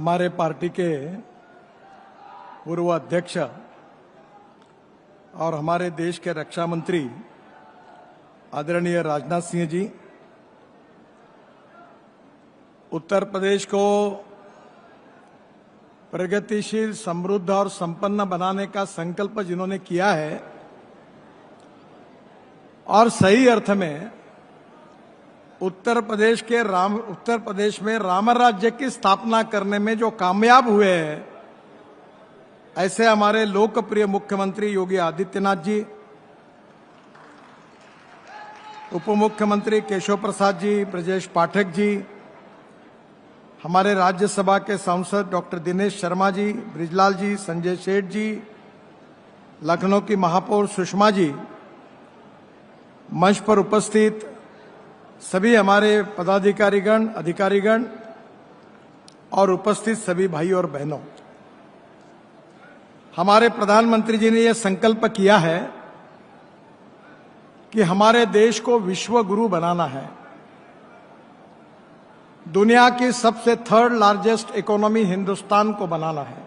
हमारे पार्टी के पूर्व अध्यक्ष और हमारे देश के रक्षा मंत्री आदरणीय राजनाथ सिंह जी, उत्तर प्रदेश को प्रगतिशील, समृद्ध और संपन्न बनाने का संकल्प जिन्होंने किया है और सही अर्थ में उत्तर प्रदेश में राम राज्य की स्थापना करने में जो कामयाब हुए हैं, ऐसे हमारे लोकप्रिय मुख्यमंत्री योगी आदित्यनाथ जी, उप मुख्यमंत्री केशव प्रसाद जी, ब्रजेश पाठक जी, हमारे राज्यसभा के सांसद डॉक्टर दिनेश शर्मा जी, ब्रिजलाल जी, संजय सेठ जी, लखनऊ की महापौर सुषमा जी, मंच पर उपस्थित सभी हमारे पदाधिकारीगण, अधिकारीगण और उपस्थित सभी भाई और बहनों, हमारे प्रधानमंत्री जी ने यह संकल्प किया है कि हमारे देश को विश्व गुरु बनाना है। दुनिया की सबसे थर्ड लार्जेस्ट इकोनॉमी हिंदुस्तान को बनाना है।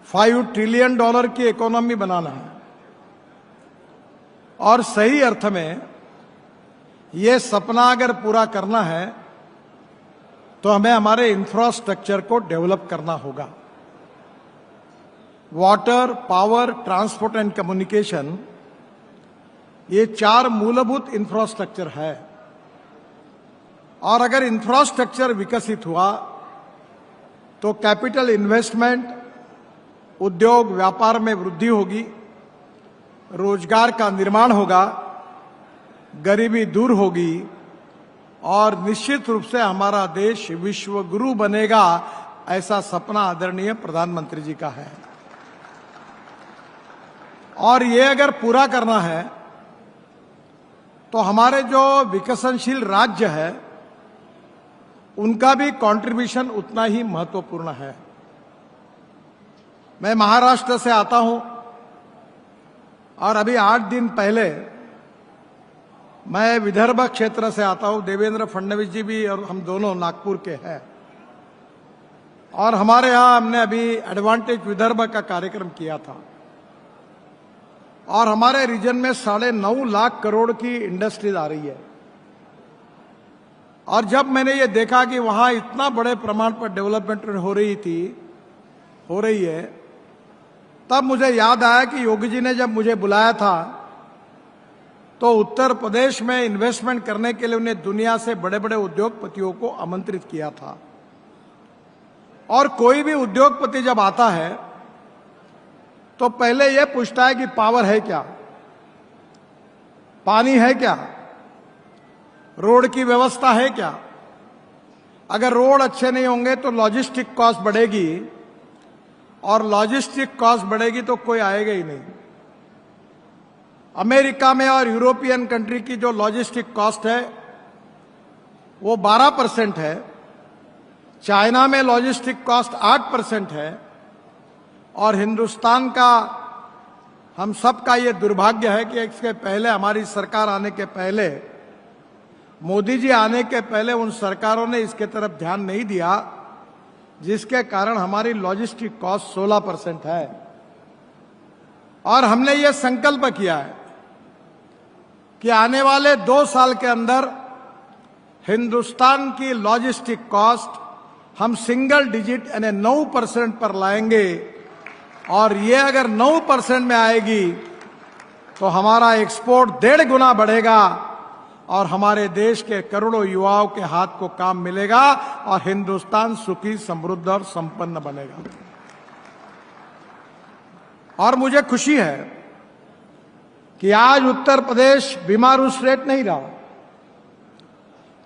$5 ट्रिलियन की इकोनॉमी बनाना है और सही अर्थ में ये सपना अगर पूरा करना है तो हमें हमारे इंफ्रास्ट्रक्चर को डेवलप करना होगा। Water, power, transport and communication, ये 4 मूलभूत इंफ्रास्ट्रक्चर है और अगर इंफ्रास्ट्रक्चर विकसित हुआ तो कैपिटल इन्वेस्टमेंट, उद्योग व्यापार में वृद्धि होगी, रोजगार का निर्माण होगा, गरीबी दूर होगी और निश्चित रूप से हमारा देश विश्व गुरु बनेगा। ऐसा सपना आदरणीय प्रधानमंत्री जी का है और ये अगर पूरा करना है तो हमारे जो विकसनशील राज्य है उनका भी कंट्रीब्यूशन उतना ही महत्वपूर्ण है। मैं महाराष्ट्र से आता हूं और अभी 8 दिन पहले मैं विदर्भ क्षेत्र से आता हूं। देवेंद्र फडणवीस जी भी और हम दोनों नागपुर के हैं और हमारे यहां हमने अभी एडवांटेज विदर्भ का कार्यक्रम किया था और हमारे रीजन में 9.5 लाख करोड़ की इंडस्ट्रीज आ रही है और जब मैंने ये देखा कि वहां इतना बड़े प्रमाण पर डेवलपमेंट हो रही है, तब मुझे याद आया कि योगी जी ने जब मुझे बुलाया था तो उत्तर प्रदेश में इन्वेस्टमेंट करने के लिए उन्हें दुनिया से बड़े बड़े उद्योगपतियों को आमंत्रित किया था। और कोई भी उद्योगपति जब आता है तो पहले यह पूछता है कि पावर है क्या, पानी है क्या, रोड की व्यवस्था है क्या। अगर रोड अच्छे नहीं होंगे तो लॉजिस्टिक कॉस्ट बढ़ेगी और लॉजिस्टिक कॉस्ट बढ़ेगी तो कोई आएगा ही नहीं। अमेरिका में और यूरोपियन कंट्री की जो लॉजिस्टिक कॉस्ट है वो 12% है, चाइना में लॉजिस्टिक कॉस्ट 8% है और हिंदुस्तान का, हम सबका ये दुर्भाग्य है कि इसके पहले हमारी सरकार आने के पहले, मोदी जी आने के पहले उन सरकारों ने इसके तरफ ध्यान नहीं दिया, जिसके कारण हमारी लॉजिस्टिक कॉस्ट 16% है। और हमने ये संकल्प किया है कि आने वाले 2 साल के अंदर हिंदुस्तान की लॉजिस्टिक कॉस्ट हम सिंगल डिजिट यानी 9% पर लाएंगे और ये अगर 9% में आएगी तो हमारा एक्सपोर्ट 1.5 गुना बढ़ेगा और हमारे देश के करोड़ों युवाओं के हाथ को काम मिलेगा और हिंदुस्तान सुखी, समृद्ध और संपन्न बनेगा। और मुझे खुशी है कि आज उत्तर प्रदेश बीमारू स्टेट नहीं रहा।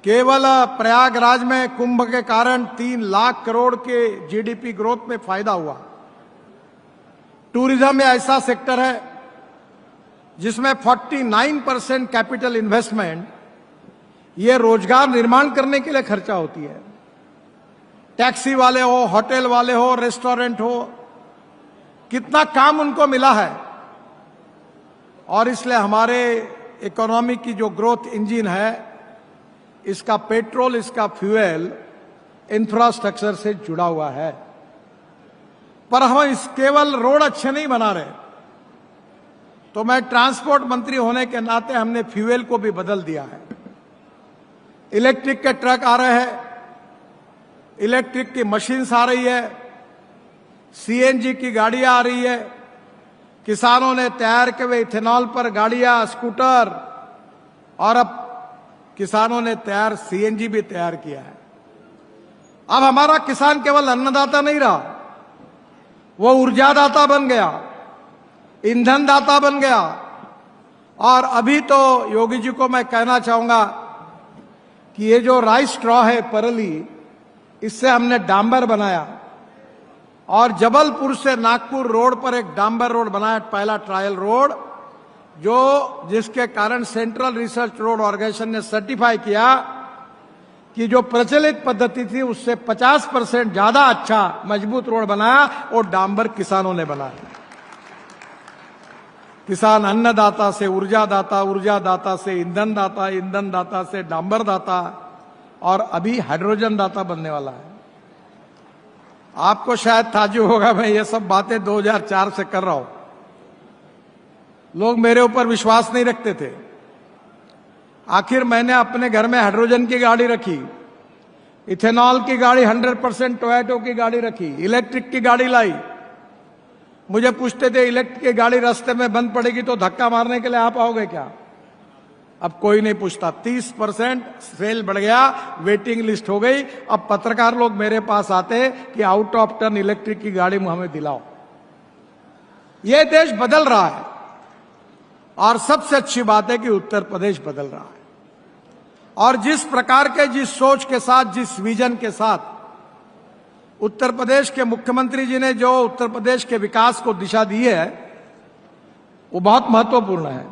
केवल प्रयागराज में कुंभ के कारण 3 लाख करोड़ के जीडीपी ग्रोथ में फायदा हुआ। टूरिज्म ऐसा सेक्टर है जिसमें 49% कैपिटल इन्वेस्टमेंट ये रोजगार निर्माण करने के लिए खर्चा होती है। टैक्सी वाले हो, होटल वाले हो, रेस्टोरेंट हो, कितना काम उनको मिला है और इसलिए हमारे इकोनॉमी की जो ग्रोथ इंजन है, इसका पेट्रोल, इसका फ्यूल इंफ्रास्ट्रक्चर से जुड़ा हुआ है। पर हम इस केवल रोड अच्छे नहीं बना रहे, तो मैं ट्रांसपोर्ट मंत्री होने के नाते हमने फ्यूल को भी बदल दिया है। इलेक्ट्रिक के ट्रक आ रहे हैं, इलेक्ट्रिक की मशीन्स आ रही है, सीएनजी की गाड़ियां आ रही है, किसानों ने तैयार किए हुए इथेनॉल पर गाड़ियां, स्कूटर, और अब किसानों ने तैयार सीएनजी भी तैयार किया है। अब हमारा किसान केवल अन्नदाता नहीं रहा, वो ऊर्जादाता बन गया, ईंधन दाता बन गया। और अभी तो योगी जी को मैं कहना चाहूंगा कि ये जो राइस स्ट्रॉ है परली, इससे हमने डांबर बनाया, और जबलपुर से नागपुर रोड पर एक डांबर रोड बनाया, पहला ट्रायल रोड, जिसके कारण सेंट्रल रिसर्च रोड ऑर्गेनाइजेशन ने सर्टिफाई किया कि जो प्रचलित पद्धति थी उससे 50% ज्यादा अच्छा मजबूत रोड बनाया, और डांबर किसानों ने बनाया। किसान अन्नदाता से ऊर्जादाता, ऊर्जादाता से ईंधन दाता, ईंधन दाता से डांबर दाता, और अभी हाइड्रोजन दाता बनने वाला है। आपको शायद ताज्जुब होगा, मैं ये सब बातें 2004 से कर रहा हूं। लोग मेरे ऊपर विश्वास नहीं रखते थे। आखिर मैंने अपने घर में हाइड्रोजन की गाड़ी रखी, इथेनॉल की गाड़ी, 100% टोयोटो की गाड़ी रखी, इलेक्ट्रिक की गाड़ी लाई। मुझे पूछते थे इलेक्ट्रिक की गाड़ी रास्ते में बंद पड़ेगी तो धक्का मारने के लिए आप आओगे क्या? अब कोई नहीं पूछता। 30% सेल बढ़ गया, वेटिंग लिस्ट हो गई। अब पत्रकार लोग मेरे पास आते कि आउट ऑफ टर्न इलेक्ट्रिक की गाड़ी हमें दिलाओ। यह देश बदल रहा है, और सबसे अच्छी बात है कि उत्तर प्रदेश बदल रहा है। और जिस प्रकार के, जिस सोच के साथ, जिस विजन के साथ उत्तर प्रदेश के मुख्यमंत्री जी ने जो उत्तर प्रदेश के विकास को दिशा दी है, वो बहुत महत्वपूर्ण है।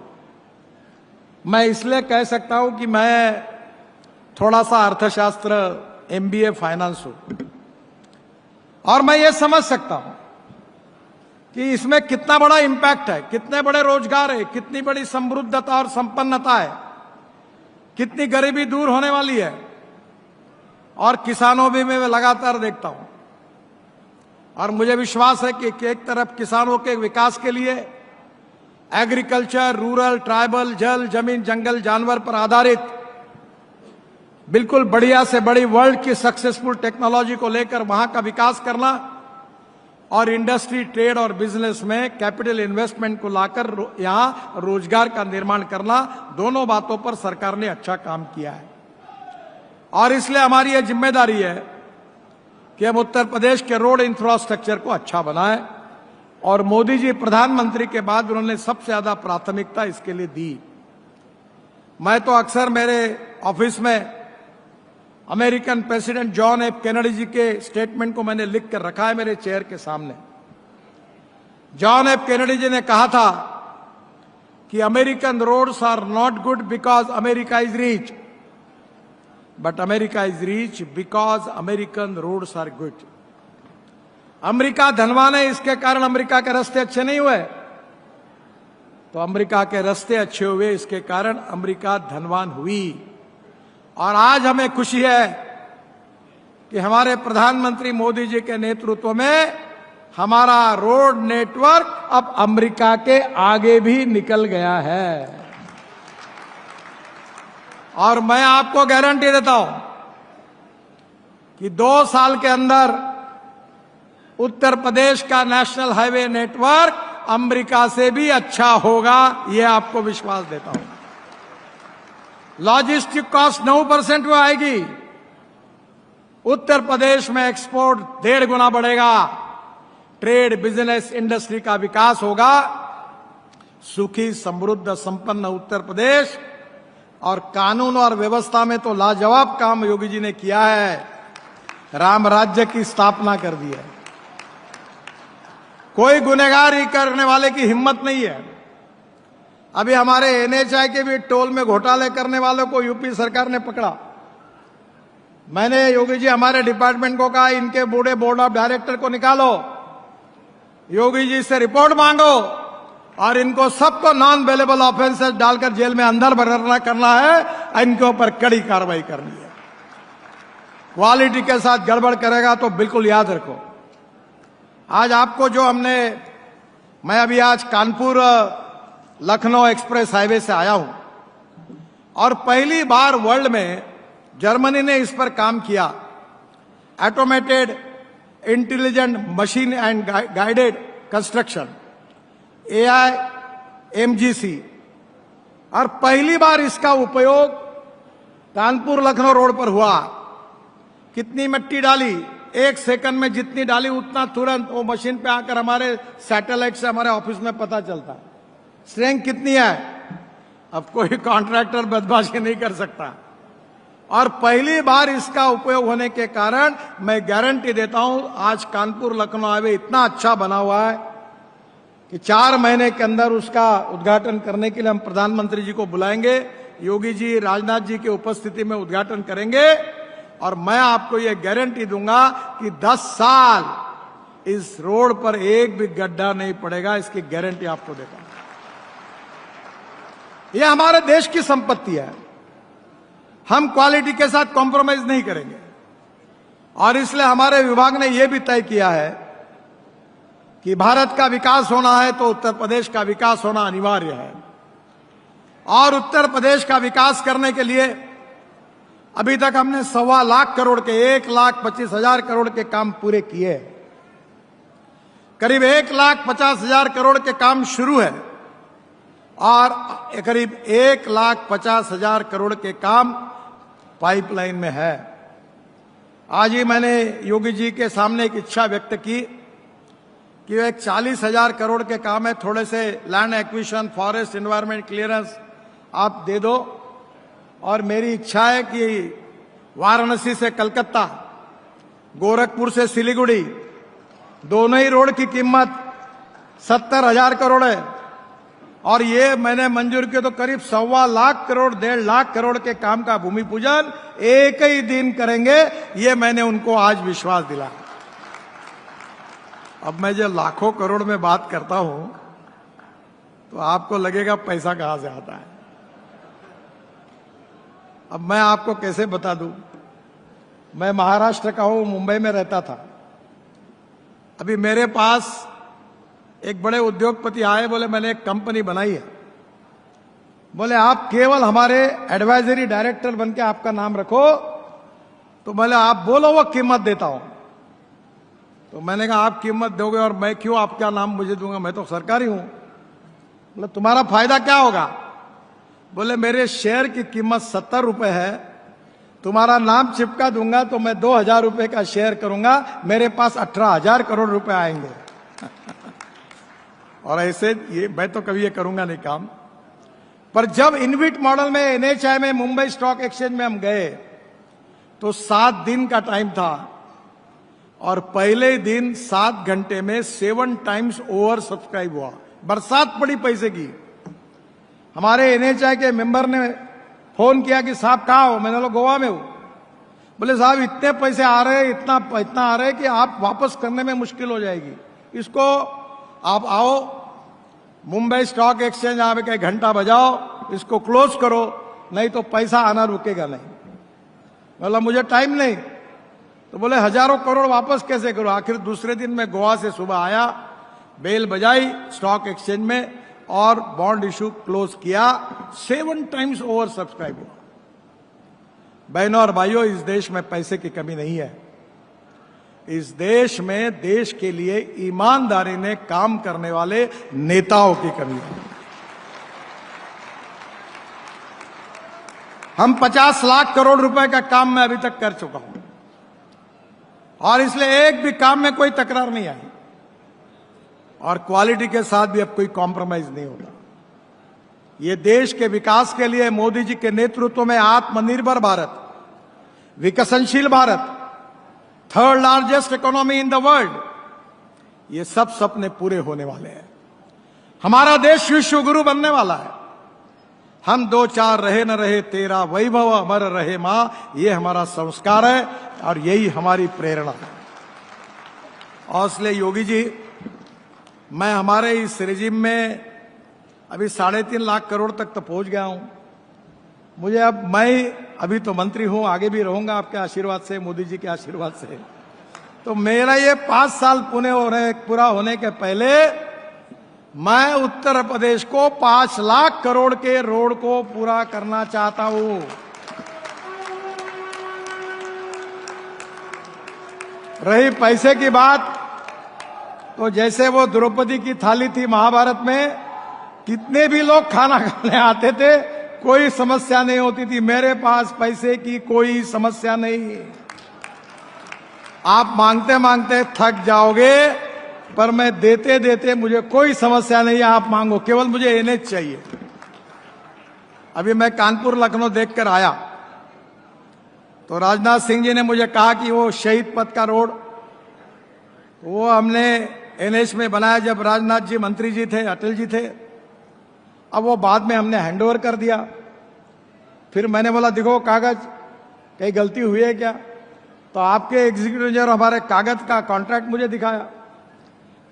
मैं इसलिए कह सकता हूं कि मैं थोड़ा सा अर्थशास्त्र, एमबीए फाइनेंस हूं, और मैं ये समझ सकता हूं कि इसमें कितना बड़ा इंपैक्ट है, कितने बड़े रोजगार है, कितनी बड़ी समृद्धता और संपन्नता है, कितनी गरीबी दूर होने वाली है। और किसानों भी मैं लगातार देखता हूं, और मुझे विश्वास है कि एक तरफ किसानों के विकास के लिए एग्रीकल्चर, रूरल, ट्राइबल, जल, जमीन, जंगल, जानवर पर आधारित बिल्कुल बढ़िया से बड़ी वर्ल्ड की सक्सेसफुल टेक्नोलॉजी को लेकर वहां का विकास करना, और इंडस्ट्री, ट्रेड और बिजनेस में कैपिटल इन्वेस्टमेंट को लाकर यहां रोजगार का निर्माण करना, दोनों बातों पर सरकार ने अच्छा काम किया है। और इसलिए हमारी यह जिम्मेदारी है कि हम उत्तर प्रदेश के रोड इंफ्रास्ट्रक्चर को अच्छा बनाएं, और मोदी जी प्रधानमंत्री के बाद उन्होंने सबसे ज्यादा प्राथमिकता इसके लिए दी। मैं तो अक्सर मेरे ऑफिस में American president John F Kennedy ji के स्टेटमेंट को मैंने लिख कर रखा है मेरे चेयर के सामने। जॉन एफ कैनेडी जी ने कहा था कि American roads are not good because America is rich, but America is rich because American roads are good. अमेरिका धनवान है, इसके कारण अमेरिका के रास्ते अच्छे नहीं हुए, तो अमेरिका के रास्ते अच्छे हुए, इसके कारण अमेरिका धनवान हुई। और आज हमें खुशी है कि हमारे प्रधानमंत्री मोदी जी के नेतृत्व में हमारा रोड नेटवर्क अब अमेरिका के आगे भी निकल गया है। और मैं आपको गारंटी देता हूं कि 2 साल के अंदर उत्तर प्रदेश का नेशनल हाईवे नेटवर्क अमेरिका से भी अच्छा होगा, यह आपको विश्वास देता हूं। लॉजिस्टिक कॉस्ट 9% में आएगी। उत्तर प्रदेश में एक्सपोर्ट 1.5 गुना बढ़ेगा, ट्रेड, बिजनेस, इंडस्ट्री का विकास होगा। सुखी, समृद्ध, संपन्न उत्तर प्रदेश। और कानून और व्यवस्था में तो लाजवाब काम योगी जी ने किया है, राम राज्य की स्थापना कर दी है। कोई गुनहगारी करने वाले की हिम्मत नहीं है। अभी हमारे एनएचआई के भी टोल में घोटाले करने वालों को यूपी सरकार ने पकड़ा। मैंने योगी जी हमारे डिपार्टमेंट को कहा, इनके बूढ़े बोर्ड ऑफ डायरेक्टर को निकालो, योगी जी से रिपोर्ट मांगो, और इनको सबको नॉन अवेलेबल ऑफेंसेस डालकर जेल में अंदर भरना करना है, इनके ऊपर कड़ी कार्रवाई करनी है। क्वालिटी के साथ गड़बड़ करेगा तो बिल्कुल याद रखो। आज आपको जो मैं अभी आज कानपुर लखनऊ एक्सप्रेस हाईवे से आया हूं और पहली बार वर्ल्ड में जर्मनी ने इस पर काम किया, automated intelligent machine and guided construction, AIMGC, और पहली बार इसका उपयोग कानपुर लखनऊ रोड पर हुआ। कितनी मिट्टी डाली, 1 सेकंड में जितनी डाली उतना तुरंत वो मशीन पे आकर हमारे सैटेलाइट से हमारे ऑफिस में पता चलता है। स्ट्रेंथ कितनी है, अब कोई कॉन्ट्रैक्टर बदमाशी नहीं कर सकता। और पहली बार इसका उपयोग होने के कारण मैं गारंटी देता हूं आज कानपुर लखनऊ हाईवे इतना अच्छा बना हुआ है कि 4 महीने के अंदर उसका उद्घाटन करने के लिए हम प्रधानमंत्री जी को बुलाएंगे। योगी जी, राजनाथ जी की उपस्थिति में उद्घाटन करेंगे और मैं आपको ये गारंटी दूंगा कि 10 साल इस रोड पर एक भी गड्ढा नहीं पड़ेगा, इसकी गारंटी आपको देता हूं। ये हमारे देश की संपत्ति है, हम क्वालिटी के साथ कॉम्प्रोमाइज नहीं करेंगे। और इसलिए हमारे विभाग ने यह भी तय किया है कि भारत का विकास होना है तो उत्तर प्रदेश का विकास होना अनिवार्य है। और उत्तर प्रदेश का विकास करने के लिए अभी तक हमने 1.25 लाख करोड़ के 1,25,000 करोड़ के काम पूरे किए। करीब 1,50,000 करोड़ के काम शुरू है और करीब 1,50,000 करोड़ के काम पाइपलाइन में है। आज ही मैंने योगी जी के सामने एक इच्छा व्यक्त की कि एक 40,000 करोड़ के काम है, थोड़े से land acquisition, forest, environment clearance आप दे दो। और मेरी इच्छा है कि वाराणसी से कलकत्ता, गोरखपुर से सिलीगुड़ी, दोनों ही रोड की कीमत 70,000 करोड़ है और ये मैंने मंजूर किया तो करीब 1.25 लाख करोड़, 1.5 लाख करोड़ के काम का भूमि पूजन एक ही दिन करेंगे, ये मैंने उनको आज विश्वास दिला। अब मैं जो लाखों करोड़ में बात करता हूं तो आपको लगेगा पैसा कहां से आता है। अब मैं आपको कैसे बता दूं, मैं महाराष्ट्र का हूं, मुंबई में रहता था। अभी मेरे पास एक बड़े उद्योगपति आए, बोले मैंने एक कंपनी बनाई है, बोले आप केवल हमारे एडवाइजरी डायरेक्टर बन के आपका नाम रखो। तो बोले आप बोलो, वो कीमत देता हूं। तो मैंने कहा आप कीमत दोगे और मैं क्यों आपका नाम मुझे दूंगा, मैं तो सरकारी हूं। बोले तुम्हारा फायदा क्या होगा, बोले मेरे शेयर की कीमत 70 रुपए है, तुम्हारा नाम चिपका दूंगा तो मैं 2,000 रुपए का शेयर करूंगा, मेरे पास 18,000 करोड़ रुपए आएंगे। और ऐसे ये मैं तो कभी ये करूंगा नहीं काम। पर जब इनविट मॉडल में NHI में मुंबई स्टॉक एक्सचेंज में हम गए तो 7 दिन का टाइम था और पहले दिन 7 घंटे में 7 टाइम्स ओवर सब्सक्राइब हुआ। बरसात पड़ी पैसे की। हमारे NHI के मेंबर ने फोन किया कि साहब कहाँ हो, मैंने बोला गोवा में हूं। बोले साहब इतने पैसे आ रहे हैं, इतना आ रहे हैं कि आप वापस करने में मुश्किल हो जाएगी, इसको आप आओ मुंबई स्टॉक एक्सचेंज आके 1 घंटा बजाओ, इसको क्लोज करो, नहीं तो पैसा आना रुकेगा नहीं। बोला मुझे टाइम नहीं। तो बोले हजारों करोड़ वापस कैसे करो। आखिर दूसरे दिन मैं गोवा से सुबह आया, बेल बजाई स्टॉक एक्सचेंज में और बॉन्ड इशू क्लोज किया। 7 टाइम्स ओवर सब्सक्राइब हुआ। बहनों और भाइयों, इस देश में पैसे की कमी नहीं है। इस देश में देश के लिए ईमानदारी ने काम करने वाले नेताओं की कमी है। हम 50 लाख करोड़ रुपए का काम मैं अभी तक कर चुका हूं और इसलिए एक भी काम में कोई तकरार नहीं आई और क्वालिटी के साथ भी अब कोई कॉम्प्रोमाइज नहीं होगा। ये देश के विकास के लिए मोदी जी के नेतृत्व में आत्मनिर्भर भारत, विकसनशील Bharat, 3rd largest economy in the world, ये सब सपने पूरे होने वाले हैं। हमारा देश विश्व गुरु बनने वाला है। हम 2-4 रहे न रहे तेरा वैभव अमर रहे मां, ये हमारा संस्कार है और यही हमारी प्रेरणा है। और इसलिए योगी जी, मैं हमारे इस रिजिम में अभी 3.5 लाख करोड़ तक तो पहुंच गया हूं मुझे अब मैं अभी तो मंत्री हूं, आगे भी रहूंगा आपके आशीर्वाद से, मोदी जी के आशीर्वाद से। तो मेरा ये 5 साल पूरा होने के पहले मैं उत्तर प्रदेश को 5 लाख करोड़ के रोड को पूरा करना चाहता हूं। रही पैसे की बात, तो जैसे वो द्रौपदी की थाली थी महाभारत में, कितने भी लोग खाना खाने आते थे, कोई समस्या नहीं होती थी। मेरे पास पैसे की कोई समस्या नहीं। आप मांगते मांगते थक जाओगे, पर मैं देते देते मुझे कोई समस्या नहीं है। आप मांगो, केवल मुझे एनएच चाहिए। अभी मैं कानपुर लखनऊ देखकर आया, तो राजनाथ सिंह जी ने मुझे कहा कि वो शहीद पथ का रोड, वो हमने एनएच में बनाया जब राजनाथ जी मंत्री जी थे, अटल जी थे। अब वो बाद में हमने हैंडओवर कर दिया। फिर मैंने बोला देखो कागज, कहीं गलती हुई है क्या? तो आपके एग्जीक्यूटिव इंजीनियर हमारे कागज का कॉन्ट्रैक्ट मुझे दिखाया।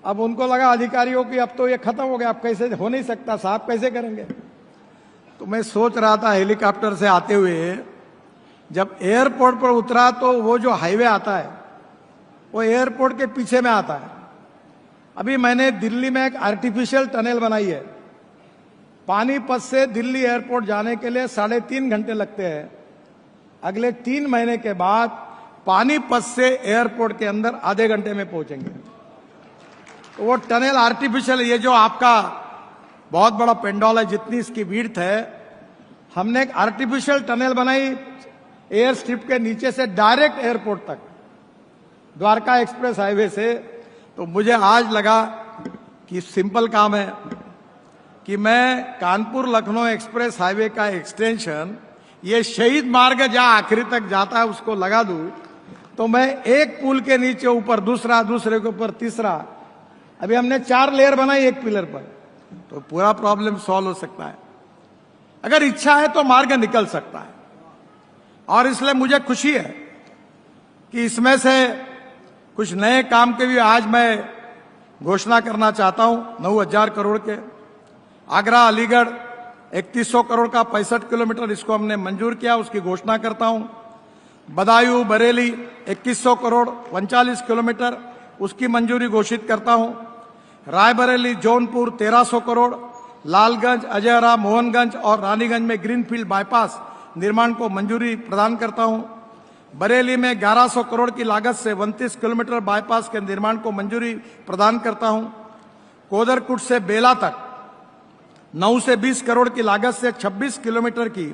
अब उनको लगा अधिकारियों की अब तो ये खत्म हो गया, अब कैसे हो नहीं सकता साहब, कैसे करेंगे? तो मैं सोच रहा था हेलीकॉप्टर से आते हुए, जब एयरपोर्ट पर उतरा तो वो जो हाईवे आता है वो एयरपोर्ट के पीछे में आता है। अभी मैंने दिल्ली में एक आर्टिफिशियल टनल बनाई है। पानीपत से दिल्ली एयरपोर्ट जाने के लिए 3.5 घंटे लगते हैं। अगले 3 महीने के बाद पानीपत से एयरपोर्ट के अंदर आधे घंटे में पहुंचेंगे। तो वो टनल आर्टिफिशियल, ये जो आपका बहुत बड़ा पेंडोल है, जितनी इसकी विड्थ है, हमने एक आर्टिफिशियल टनल बनाई एयर स्ट्रिप के नीचे से डायरेक्ट एयरपोर्ट तक, द्वारका एक्सप्रेस हाईवे से। तो मुझे आज लगा कि सिंपल काम है कि मैं कानपुर लखनऊ एक्सप्रेस हाईवे का एक्सटेंशन, ये शहीद मार्ग जहां आखिरी तक जाता है उसको लगा दूं, तो मैं एक पुल के नीचे ऊपर दूसरा, दूसरे के ऊपर तीसरा, अभी हमने 4 लेयर बनाई एक पिलर पर, तो पूरा प्रॉब्लम सॉल्व हो सकता है। अगर इच्छा है तो मार्ग निकल सकता है। और इसलिए मुझे खुशी है कि इसमें से कुछ नए काम के भी आज मैं घोषणा करना चाहता हूं। 9,000 करोड़ के आगरा अलीगढ़ 3100 करोड़ का 65 किलोमीटर, इसको हमने मंजूर किया, उसकी घोषणा करता हूं। बदायूं बरेली 2100 करोड़ 39 किलोमीटर, उसकी मंजूरी घोषित करता हूं। रायबरेली जौनपुर 1300 करोड़, लालगंज अजयरा मोहनगंज और रानीगंज में ग्रीनफील्ड बाईपास निर्माण को मंजूरी प्रदान करता हूं। बरेली में 1100 करोड़ की लागत से 29 किलोमीटर बाईपास के निर्माण को मंजूरी प्रदान करता हूं। कोदरकुट से बेला तक 9 से 20 करोड़ की लागत से 26 किलोमीटर की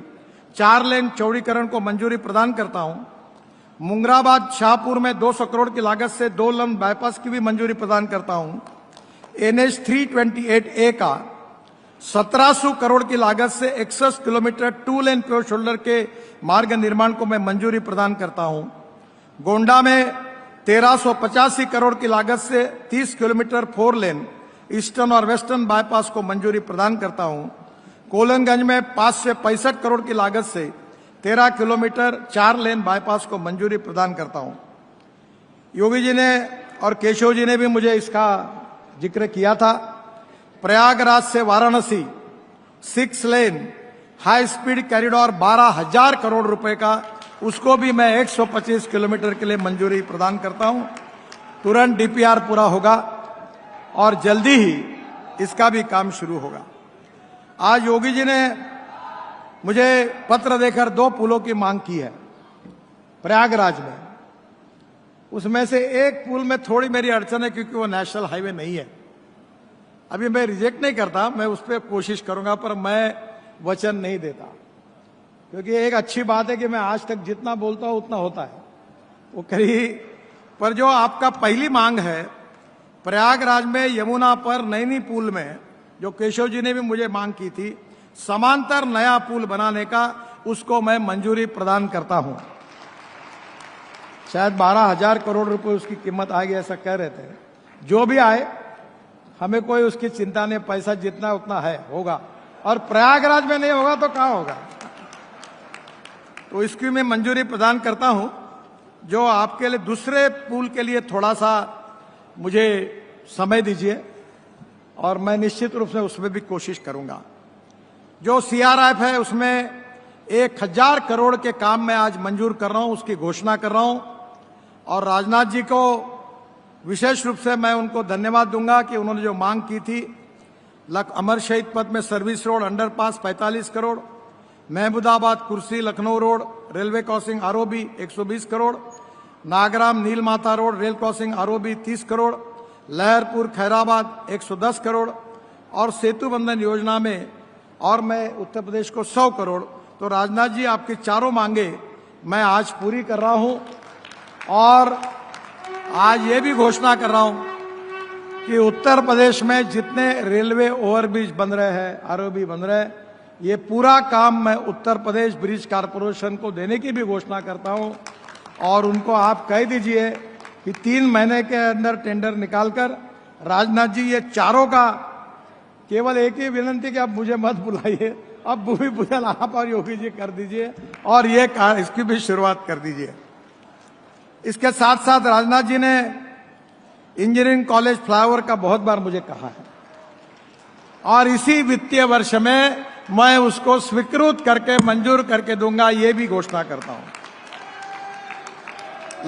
4 लेन चौड़ीकरण को मंजूरी प्रदान करता हूं। मुंगराबाद शाहपुर में 200 करोड़ की लागत से 2 लेन बाईपास की भी मंजूरी प्रदान करता हूं। NH 328A का 1700 करोड़ की लागत से 61 किलोमीटर 2 लेन प्योर शोल्डर के मार्ग निर्माण को मैं मंजूरी प्रदान करता हूं। गोंडा में 1385 करोड़ की लागत से 30 किलोमीटर 4 लेन ईस्टर्न और वेस्टर्न बाईपास को मंजूरी प्रदान करता हूं। कोलनगंज में 565 करोड़ की लागत से 13 किलोमीटर 4 लेन बाईपास को मंजूरी प्रदान करता हूं। योगी जी ने और केशव जी ने भी मुझे इसका जिक्र किया था। प्रयागराज से वाराणसी 6 लेन हाई स्पीड कॉरिडोर 12,000 करोड़ रुपए का, उसको भी मैं 125 किलोमीटर के लिए मंजूरी प्रदान करता हूं। तुरंत DPR पूरा होगा और जल्दी ही इसका भी काम शुरू होगा। आज योगी जी ने मुझे पत्र देकर 2 पुलों की मांग की है प्रयागराज में। उसमें से एक पुल में थोड़ी मेरी अड़चन है, क्योंकि वो नेशनल हाईवे नहीं है। अभी मैं रिजेक्ट नहीं करता, मैं उस पर कोशिश करूंगा, पर मैं वचन नहीं देता, क्योंकि एक अच्छी बात है कि मैं आज तक जितना बोलता हूं उतना होता है वो करी। पर जो आपका पहली मांग है प्रयागराज में यमुना पर नैनी पुल में, जो केशव जी ने भी मुझे मांग की थी, समांतर नया पुल बनाने का, उसको मैं मंजूरी प्रदान करता हूं। शायद 12,000 करोड़ रुपए उसकी कीमत आएगी, ऐसा कह रहे थे। जो भी आए, हमें कोई उसकी चिंता नहीं, पैसा जितना उतना है होगा, और प्रयागराज में नहीं होगा तो कहां होगा। तो इसकी मैं मंजूरी प्रदान करता हूं। जो आपके लिए दूसरे पुल के लिए थोड़ा सा मुझे समय दीजिए, और मैं निश्चित रूप से उसमें भी कोशिश करूंगा। जो CRF है उसमें 1000 करोड़ के काम मैं आज मंजूर कर रहा हूं, उसकी घोषणा कर रहा हूं। और राजनाथ जी को विशेष रूप से मैं उनको धन्यवाद दूंगा कि उन्होंने जो मांग की थी, अमर शहीद पथ में service road underpass 45 crore, Mahmudabad Kursi Lucknow road railway crossing ROB 120 crore, Nagram नील माता road rail crossing ROB 30 crore, Laharpur Khairabad 110 crore और सेतु बंधन योजना में और मैं उत्तर प्रदेश को 100 करोड़। तो राजनाथ जी, आपकी चारों मांगे मैं आज पूरी कर रहा हूं और आज ये भी घोषणा कर रहा हूं कि उत्तर प्रदेश में जितने रेलवे ओवरब्रिज बन रहे हैं, आरओबी बन रहे हैं, ये पूरा काम मैं उत्तर प्रदेश ब्रिज कॉरपोरेशन को देने की भी घोषणा करता हूं। और उनको आप कह दीजिए कि 3 महीने के अंदर टेंडर निकालकर राजनाथ जी ये चारों का, केवल एक ही विनंती कि आप मुझे मत बुलाइए, अब भूमि पूजन आप और योगी जी कर दीजिए और ये इसकी भी शुरुआत कर दीजिए। इसके साथ साथ राजनाथ जी ने इंजीनियरिंग कॉलेज फ्लाईओवर का बहुत बार मुझे कहा है और इसी वित्तीय वर्ष में मैं उसको स्वीकृत करके मंजूर करके दूंगा, ये भी घोषणा करता हूं।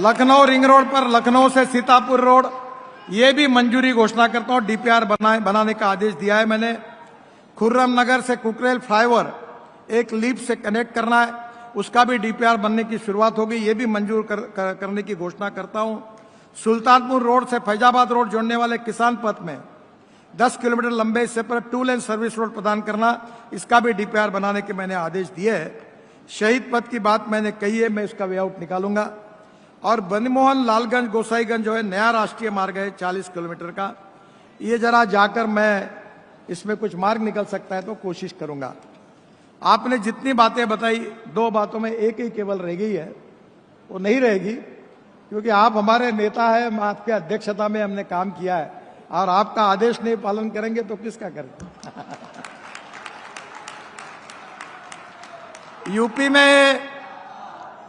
लखनऊ रिंग रोड पर लखनऊ से सीतापुर रोड, ये भी मंजूरी घोषणा करता हूं, डीपीआर बनाने का आदेश दिया है मैंने। खुर्रम नगर से कुकरेल फ्लाईओवर एक लीप से कनेक्ट करना है, उसका भी डीपीआर बनने की शुरुआत होगी, ये भी मंजूर करने की घोषणा करता हूं। सुल्तानपुर रोड से फैजाबाद रोड जोड़ने वाले किसान पथ में 10 किलोमीटर लंबे हिस्से पर 2 लेन सर्विस रोड प्रदान करना, इसका भी डीपीआर बनाने के मैंने आदेश दिए हैं। शहीद पथ की बात मैंने कही है, मैं इसका वेआउट निकालूंगा। और बनमोहन लालगंज गोसाईगंज जो है नया राष्ट्रीय मार्ग है 40 किलोमीटर का, ये जरा जाकर मैं इसमें कुछ मार्ग निकल सकता है तो कोशिश करूंगा। आपने जितनी बातें बताई, 2 बातों में एक ही केवल रह गई है, वो नहीं रहेगी क्योंकि आप हमारे नेता हैं, आपके अध्यक्षता में हमने काम किया है और आपका आदेश नहीं पालन करेंगे तो किसका करेंगे।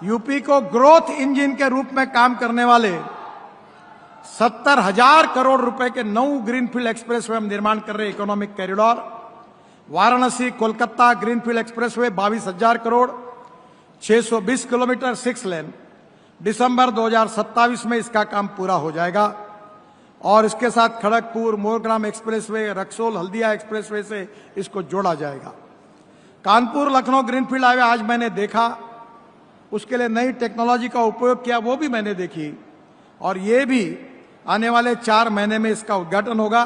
यूपी को ग्रोथ इंजन के रूप में काम करने वाले 70,000 करोड़ रुपए के 9 ग्रीनफील्ड एक्सप्रेसवे हम निर्माण कर रहे हैं। Economic corridor Varanasi Kolkata greenfield expressway 22,000 crore, 620 kilometre 6 लेन, दिसंबर 2027 में इसका काम पूरा हो जाएगा। और इसके साथ खड़गपुर मोरग्राम एक्सप्रेसवे, रक्सौल हल्दिया एक्सप्रेसवे से इसको जोड़ा जाएगा। कानपुर लखनऊ ग्रीनफील्ड हाईवे आज मैंने देखा, उसके लिए नई टेक्नोलॉजी का उपयोग किया, वो भी मैंने देखी और ये भी आने वाले 4 महीने में इसका उद्घाटन होगा।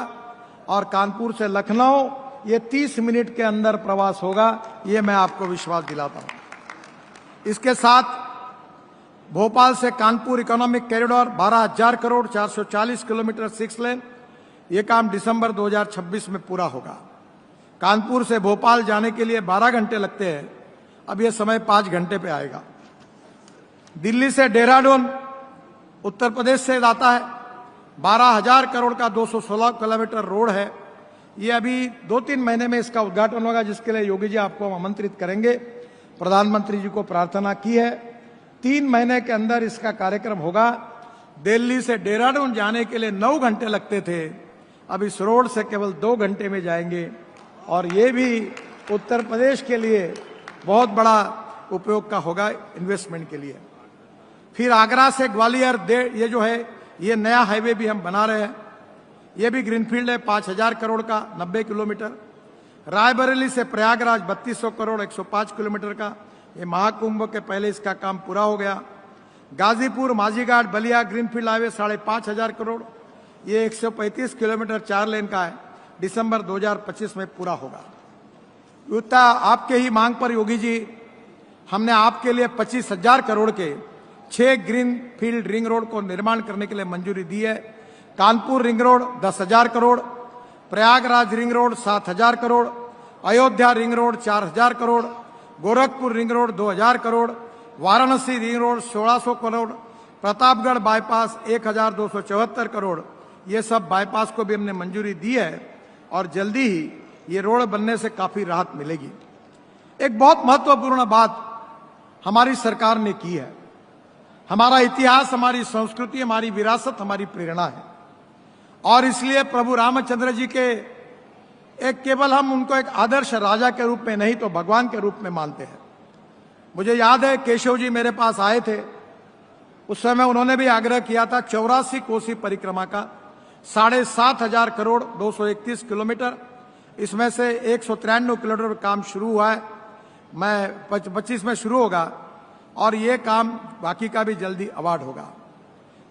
और कानपुर से लखनऊ ये 30 मिनट के अंदर प्रवास होगा, ये मैं आपको विश्वास दिलाता हूं। इसके साथ भोपाल से Kanpur economic corridor 12,000 crore 440 kilometre 6 लेन, ये काम दिसंबर 2026 में पूरा होगा। कानपुर से भोपाल जाने के लिए 12 घंटे लगते हैं, अब ये समय 5 घंटे पे आएगा। दिल्ली से देहरादून उत्तर प्रदेश से जाता है, 12,000 करोड़ का 216 किलोमीटर रोड है। ये अभी 2-3 महीने में इसका उद्घाटन होगा, जिसके लिए योगी जी आपको आमंत्रित करेंगे। प्रधानमंत्री जी को प्रार्थना की है, 3 महीने के अंदर इसका कार्यक्रम होगा। दिल्ली से देहरादून जाने के लिए 9 घंटे लगते थे, अब इस रोड से केवल 2 घंटे में जाएंगे और ये भी उत्तर प्रदेश के लिए बहुत बड़ा उपयोग का होगा इन्वेस्टमेंट के लिए। फिर आगरा से ग्वालियर ये जो है, ये नया हाईवे भी हम बना रहे हैं, ये भी ग्रीनफील्ड है 5,000 करोड़ का 90 किलोमीटर। रायबरेली से प्रयागराज 3200 करोड़ 105 किलोमीटर का, ये महाकुंभ के पहले इसका काम पूरा हो गया। गाजीपुर माजीघाट बलिया ग्रीनफील्ड हाईवे 5,500 करोड़, ये 135 किलोमीटर 4 लेन का है, दिसंबर 2025 में पूरा होगा। युक्ता आपके ही मांग पर योगी जी, हमने आपके लिए 25,000 करोड़ के 6 ग्रीनफील्ड रिंग रोड को निर्माण करने के लिए मंजूरी दी है। Kanpur ring road 10,000 crore, Prayagraj ring road 7,000 crore, Ayodhya ring road 4,000 crore, Gorakhpur ring road 2,000 crore, Varanasi ring road 1,600 crore, Pratapgarh bypass 1,274 crore, ये सब बाईपास को भी हमने मंजूरी दी है और जल्दी ही ये रोड बनने से काफी राहत मिलेगी। एक बहुत महत्वपूर्ण बात हमारी सरकार ने की है, हमारा इतिहास, हमारी संस्कृति, हमारी विरासत, हमारी प्रेरणा है और इसलिए प्रभु रामचंद्र जी के एक केवल हम उनको एक आदर्श राजा के रूप में नहीं तो भगवान के रूप में मानते हैं। मुझे याद है केशव जी मेरे पास आए थे, उस समय उन्होंने भी आग्रह किया था 84 कोसी परिक्रमा का 7,500 करोड़ 231 किलोमीटर, इसमें से 193 किलोमीटर काम शुरू हुआ है, मैं 25 में शुरू होगा और ये काम बाकी का भी जल्दी अवार्ड होगा।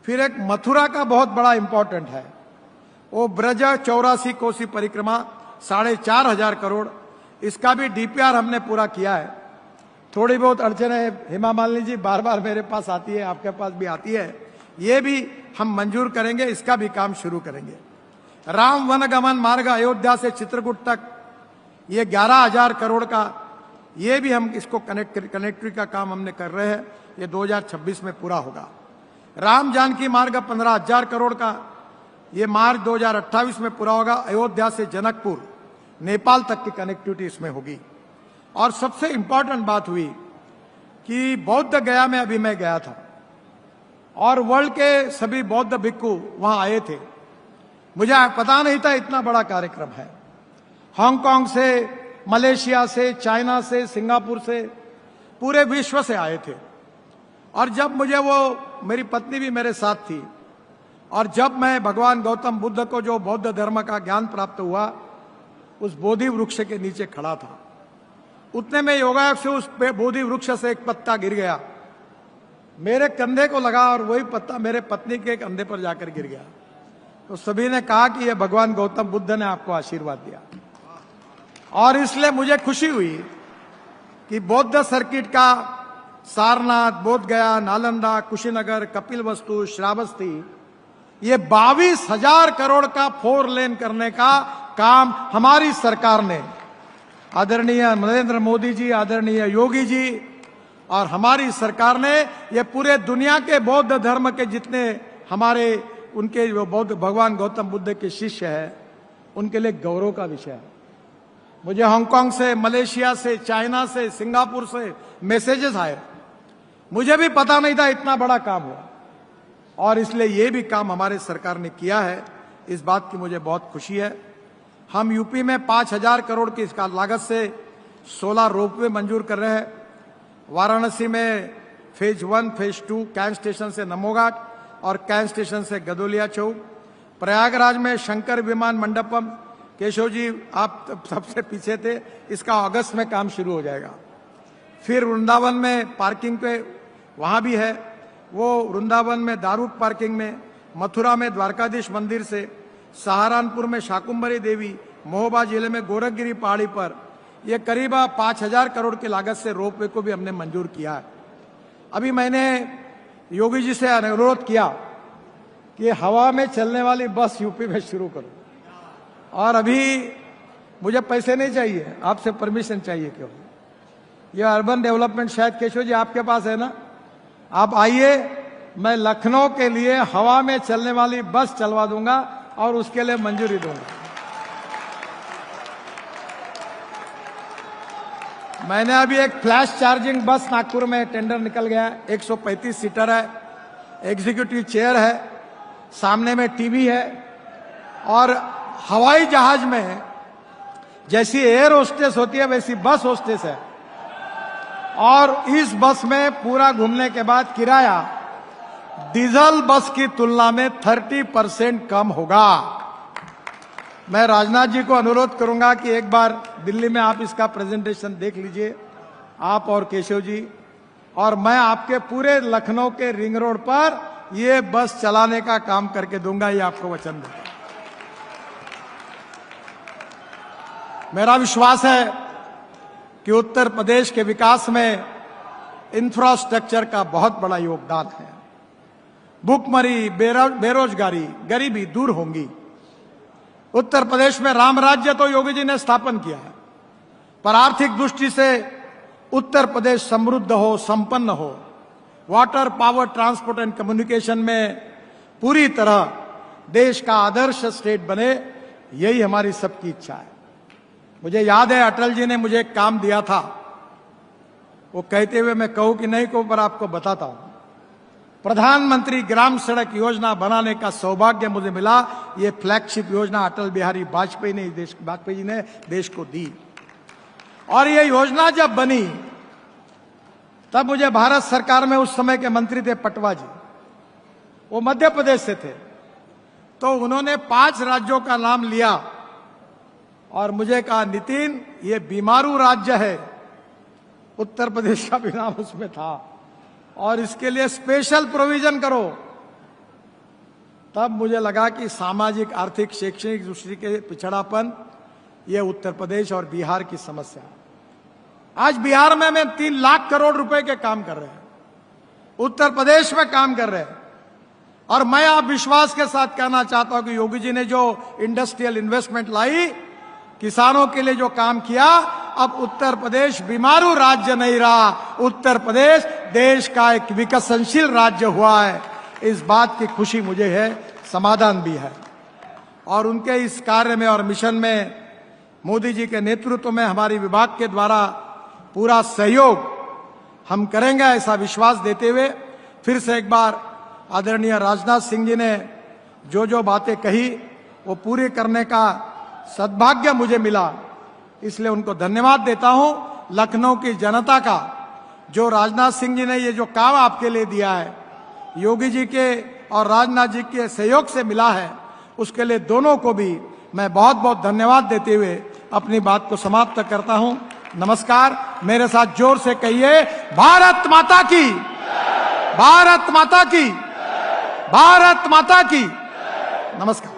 फिर एक मथुरा का बहुत बड़ा इंपॉर्टेंट है, वो ब्रज 84 कोसी परिक्रमा 4,500 करोड़, इसका भी डीपीआर हमने पूरा किया है। थोड़ी बहुत अड़चने हेमा मालिनी जी बार बार मेरे पास आती है, आपके पास भी आती है, ये भी हम मंजूर करेंगे, इसका भी काम शुरू करेंगे। राम वनगमन मार्ग अयोध्या से चित्रकूट तक ये 11,000 करोड़ का, ये भी हम इसको कनेक्टिविटी का काम हमने कर रहे हैं, ये 2026 में पूरा होगा। राम जानकी मार्ग 15,000 करोड़ का, ये मार्ग 2028 में पूरा होगा। अयोध्या से जनकपुर नेपाल तक की कनेक्टिविटी इसमें होगी। और सबसे इंपॉर्टेंट बात हुई कि बौद्ध गया में अभी मैं गया था और वर्ल्ड के सभी बौद्ध भिक्खु वहां आए थे, मुझे पता नहीं था इतना बड़ा कार्यक्रम है। हांगकांग से, मलेशिया से, चाइना से, सिंगापुर से, पूरे विश्व से आए थे। और जब मुझे वो, मेरी पत्नी भी मेरे साथ थी, और जब मैं भगवान गौतम बुद्ध को जो बौद्ध धर्म का ज्ञान प्राप्त हुआ, उस बोधि वृक्ष के नीचे खड़ा था, उतने में योगायोग से उस बोधि वृक्ष से एक पत्ता गिर गया, मेरे कंधे को लगा और वही पत्ता मेरे पत्नी के कंधे पर जाकर गिर गया। तो सभी ने कहा कि ये भगवान गौतम बुद्ध ने आपको आशीर्वाद दिया। और इसलिए मुझे खुशी हुई कि बौद्ध सर्किट का सारनाथ, बोध गया, नालंदा, कुशीनगर, कपिलवस्तु, श्रावस्ती, ये 22,000 करोड़ का 4 लेन करने का काम हमारी सरकार ने, आदरणीय नरेंद्र मोदी जी, आदरणीय योगी जी और हमारी सरकार ने, ये पूरे दुनिया के बौद्ध धर्म के जितने हमारे उनके जो बौद्ध भगवान गौतम बुद्ध के शिष्य हैं, उनके लिए गौरव का विषय है। मुझे हांगकांग से, मलेशिया से, चाइना से, सिंगापुर से मैसेजेस आए, मुझे भी पता नहीं था इतना बड़ा काम हुआ, और इसलिए ये भी काम हमारे सरकार ने किया है, इस बात की मुझे बहुत खुशी है। हम यूपी में 5,000 करोड़ की इसका लागत से 16 रोपवे मंजूर कर रहे हैं। वाराणसी में फेज 1, फेज 2 कैंट स्टेशन से नमोघाट और कैंट स्टेशन से गदोलिया चौक। प्रयागराज में शंकर विमान मंडपम, केशव जी आप सबसे पीछे थे, इसका अगस्त में काम शुरू हो जाएगा। फिर वृंदावन में पार्किंग पे वहां भी है, वो वृंदावन में दारूक पार्किंग में, मथुरा में द्वारकाधीश मंदिर से, सहारनपुर में शाकुंभरी देवी, महोबा जिले में गोरखगिरी पहाड़ी पर ये करीब 5,000 करोड़ की लागत से रोपवे को भी हमने मंजूर किया है। अभी मैंने योगी जी से अनुरोध किया कि हवा में चलने वाली बस यूपी में शुरू करो, और अभी मुझे पैसे नहीं चाहिए, आपसे परमिशन चाहिए। क्यों? ये अर्बन डेवलपमेंट शायद केशव जी आपके पास है ना, आप आइए, मैं लखनऊ के लिए हवा में चलने वाली बस चलवा दूंगा और उसके लिए मंजूरी दूंगा। मैंने अभी एक फ्लैश चार्जिंग बस नागपुर में टेंडर निकल गया है, 135 सीटर है, एग्जीक्यूटिव चेयर है, सामने में टीवी है, और हवाई जहाज में जैसी एयर होस्टेस होती है वैसी बस होस्टेस है। और इस बस में पूरा घूमने के बाद किराया डीजल बस की तुलना में 30% कम होगा। मैं राजनाथ जी को अनुरोध करूंगा कि एक बार दिल्ली में आप इसका प्रेजेंटेशन देख लीजिए, आप और केशव जी, और मैं आपके पूरे लखनऊ के रिंग रोड पर ये बस चलाने का काम करके दूंगा, ये आपको वचन दूंगा। मेरा विश्वास है कि उत्तर प्रदेश के विकास में इंफ्रास्ट्रक्चर का बहुत बड़ा योगदान है। भूखमरी, बेरोजगारी, गरीबी दूर होंगी। उत्तर प्रदेश में राम राज्य तो योगी जी ने स्थापन किया है, पर आर्थिक दृष्टि से उत्तर प्रदेश समृद्ध हो, संपन्न हो, water, power, transport and communication में पूरी तरह देश का आदर्श स्टेट बने, यही हमारी सबकी इच्छा है। मुझे याद है अटल जी ने मुझे एक काम दिया था, वो कहते हुए मैं कहूं कि नहीं कहूं, पर आपको बताता हूं। प्रधानमंत्री ग्राम सड़क योजना बनाने का सौभाग्य मुझे मिला। ये फ्लैगशिप योजना अटल बिहारी वाजपेयी जी ने देश को दी। और ये योजना जब बनी तब मुझे भारत सरकार में उस समय के मंत्री थे पटवा जी, वो मध्य प्रदेश से थे, तो उन्होंने 5 राज्यों का नाम लिया और मुझे कहा नितिन ये बीमारू राज्य है, उत्तर प्रदेश का भी नाम उसमें था, और इसके लिए स्पेशल प्रोविजन करो। तब मुझे लगा कि सामाजिक आर्थिक शैक्षणिक दृष्टि के पिछड़ापन ये उत्तर प्रदेश और बिहार की समस्या है। आज बिहार में 3 लाख करोड़ रुपए के काम कर रहे हैं, उत्तर प्रदेश में काम कर रहे हैं, और मैं आप विश्वास के साथ कहना चाहता हूं कि योगी जी ने जो इंडस्ट्रियल इन्वेस्टमेंट लाई, किसानों के लिए जो काम किया, अब उत्तर प्रदेश बीमारू राज्य नहीं रहा, उत्तर प्रदेश देश का एक विकसनशील राज्य हुआ है। इस बात की खुशी मुझे है, समाधान भी है। और उनके इस कार्य में और मिशन में मोदी जी के नेतृत्व में हमारी विभाग के द्वारा पूरा सहयोग हम करेंगे, ऐसा विश्वास देते हुए फिर से एक बार आदरणीय राजनाथ सिंह जी ने जो जो बातें कही वो पूरी करने का सद्भाग्य मुझे मिला, इसलिए उनको धन्यवाद देता हूं। लखनऊ की जनता का जो राजनाथ सिंह जी ने ये जो काम आपके लिए दिया है, योगी जी के और राजनाथ जी के सहयोग से मिला है, उसके लिए दोनों को भी मैं बहुत बहुत धन्यवाद देते हुए अपनी बात को समाप्त करता हूं। नमस्कार। मेरे साथ जोर से कहिए, भारत माता की, भारत माता की, भारत माता की। नमस्कार।